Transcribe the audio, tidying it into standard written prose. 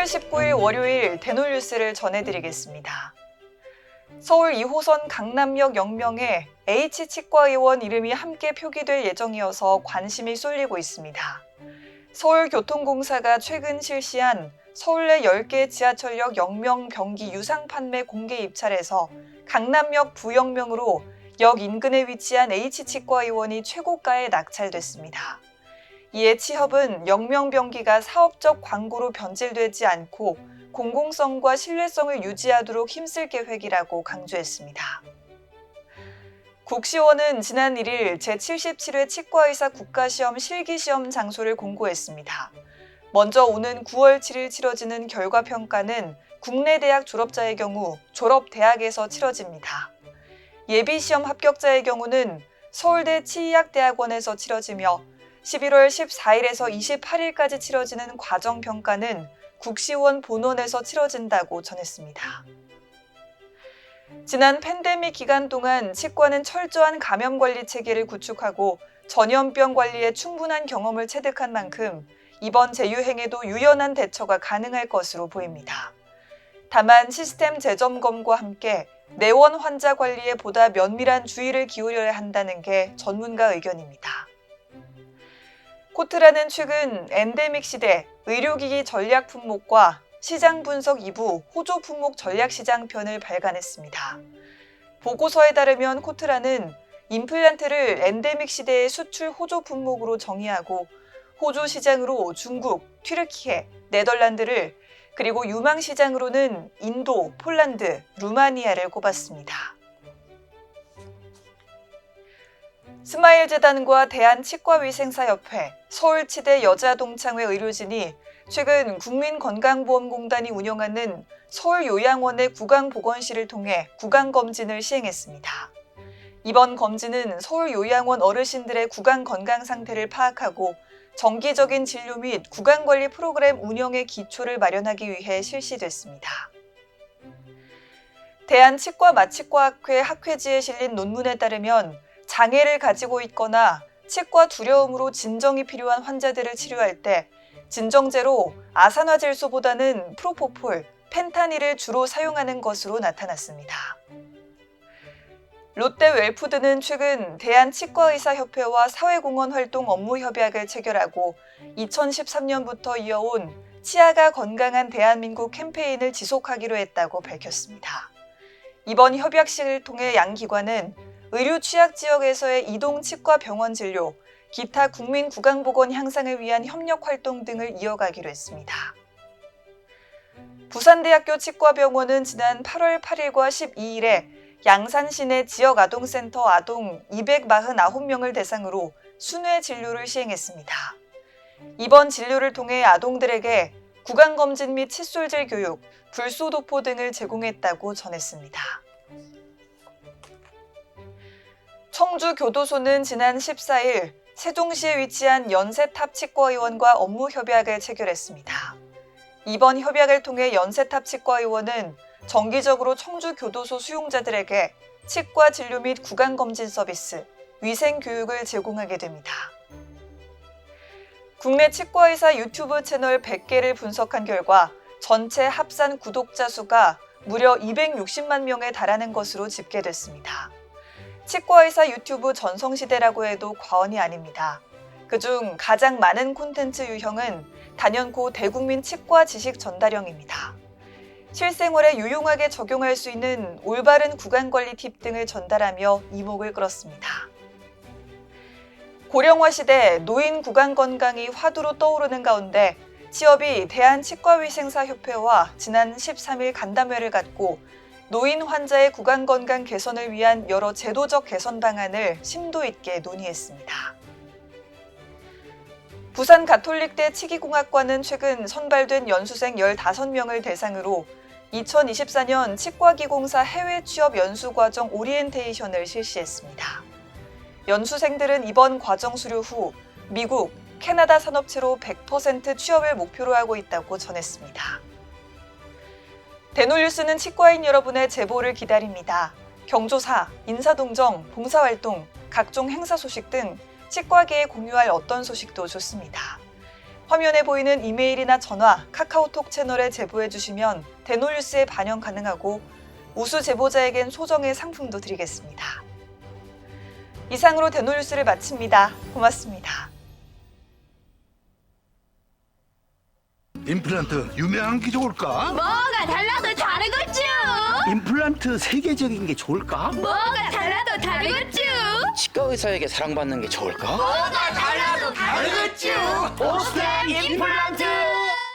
19일 월요일 대놀뉴스를 전해드리겠습니다. 서울 2호선 강남역 영명에 H치과의원 이름이 함께 표기될 예정이어서 관심이 쏠리고 있습니다. 서울교통공사가 최근 실시한 서울내 10개 지하철역 영명 병기 유상 판매 공개 입찰에서 강남역 부영명으로 역 인근에 위치한 H치과의원이 최고가에 낙찰됐습니다. 이에 취업은 영명 병기가 사업적 광고로 변질되지 않고 공공성과 신뢰성을 유지하도록 힘쓸 계획이라고 강조했습니다. 국시원은 지난 1일 제77회 치과의사 국가시험 실기시험 장소를 공고했습니다. 먼저 오는 9월 7일 치러지는 결과평가는 국내 대학 졸업자의 경우 졸업대학에서 치러집니다. 예비시험 합격자의 경우는 서울대 치의학대학원에서 치러지며 11월 14일에서 28일까지 치러지는 과정평가는 국시원 본원에서 치러진다고 전했습니다. 지난 팬데믹 기간 동안 치과는 철저한 감염관리 체계를 구축하고 전염병 관리에 충분한 경험을 체득한 만큼 이번 재유행에도 유연한 대처가 가능할 것으로 보입니다. 다만 시스템 재점검과 함께 내원 환자 관리에 보다 면밀한 주의를 기울여야 한다는 게 전문가 의견입니다. 코트라는 최근 엔데믹 시대 의료기기 전략 품목과 시장 분석 2부 호조 품목 전략 시장 편을 발간했습니다. 보고서에 따르면 코트라는 임플란트를 엔데믹 시대의 수출 호조 품목으로 정의하고 호조 시장으로 중국, 튀르키예, 네덜란드를 그리고 유망 시장으로는 인도, 폴란드, 루마니아를 꼽았습니다. 스마일재단과 대한치과위생사협회, 서울치대 여자동창회 의료진이 최근 국민건강보험공단이 운영하는 서울요양원의 구강보건실을 통해 구강검진을 시행했습니다. 이번 검진은 서울요양원 어르신들의 구강건강 상태를 파악하고 정기적인 진료 및 구강관리 프로그램 운영의 기초를 마련하기 위해 실시됐습니다. 대한치과마취과학회 학회지에 실린 논문에 따르면 장애를 가지고 있거나 치과 두려움으로 진정이 필요한 환자들을 치료할 때 진정제로 아산화질소보다는 프로포폴, 펜타닐을 주로 사용하는 것으로 나타났습니다. 롯데웰푸드는 최근 대한치과의사협회와 사회공헌 활동 업무 협약을 체결하고 2013년부터 이어온 치아가 건강한 대한민국 캠페인을 지속하기로 했다고 밝혔습니다. 이번 협약식을 통해 양 기관은 의료 취약 지역에서의 이동 치과 병원 진료, 기타 국민 구강보건 향상을 위한 협력 활동 등을 이어가기로 했습니다. 부산대학교 치과병원은 지난 8월 8일과 12일에 양산 시내 지역아동센터 아동 249명을 대상으로 순회 진료를 시행했습니다. 이번 진료를 통해 아동들에게 구강검진 및 칫솔질 교육, 불소도포 등을 제공했다고 전했습니다. 청주교도소는 지난 14일 세종시에 위치한 연세탑 치과의원과 업무 협약을 체결했습니다. 이번 협약을 통해 연세탑 치과의원은 정기적으로 청주교도소 수용자들에게 치과 진료 및 구강검진 서비스, 위생교육을 제공하게 됩니다. 국내 치과의사 유튜브 채널 100개를 분석한 결과 전체 합산 구독자 수가 무려 260만 명에 달하는 것으로 집계됐습니다. 치과의사 유튜브 전성시대라고 해도 과언이 아닙니다. 그중 가장 많은 콘텐츠 유형은 단연코 대국민 치과 지식 전달형입니다. 실생활에 유용하게 적용할 수 있는 올바른 구강관리 팁 등을 전달하며 이목을 끌었습니다. 고령화 시대 노인 구강 건강이 화두로 떠오르는 가운데 취업이 대한치과위생사협회와 지난 13일 간담회를 갖고 노인 환자의 구강 건강 개선을 위한 여러 제도적 개선 방안을 심도 있게 논의했습니다. 부산 가톨릭대 치기공학과는 최근 선발된 연수생 15명을 대상으로 2024년 치과기공사 해외 취업 연수과정 오리엔테이션을 실시했습니다. 연수생들은 이번 과정 수료 후 미국, 캐나다 산업체로 100% 취업을 목표로 하고 있다고 전했습니다. 대놀뉴스는 치과인 여러분의 제보를 기다립니다. 경조사, 인사동정, 봉사활동, 각종 행사 소식 등 치과계에 공유할 어떤 소식도 좋습니다. 화면에 보이는 이메일이나 전화, 카카오톡 채널에 제보해 주시면 대놀뉴스에 반영 가능하고 우수 제보자에겐 소정의 상품도 드리겠습니다. 이상으로 대놀뉴스를 마칩니다. 고맙습니다. 임플란트 유명한 게 좋을까? 뭐가 달라도 다르겠죠. 임플란트 세계적인 게 좋을까? 뭐가 달라도 다르겠죠. 치과 의사에게 사랑받는 게 좋을까? 뭐가 달라도 다르겠죠. 오스템 임플란트!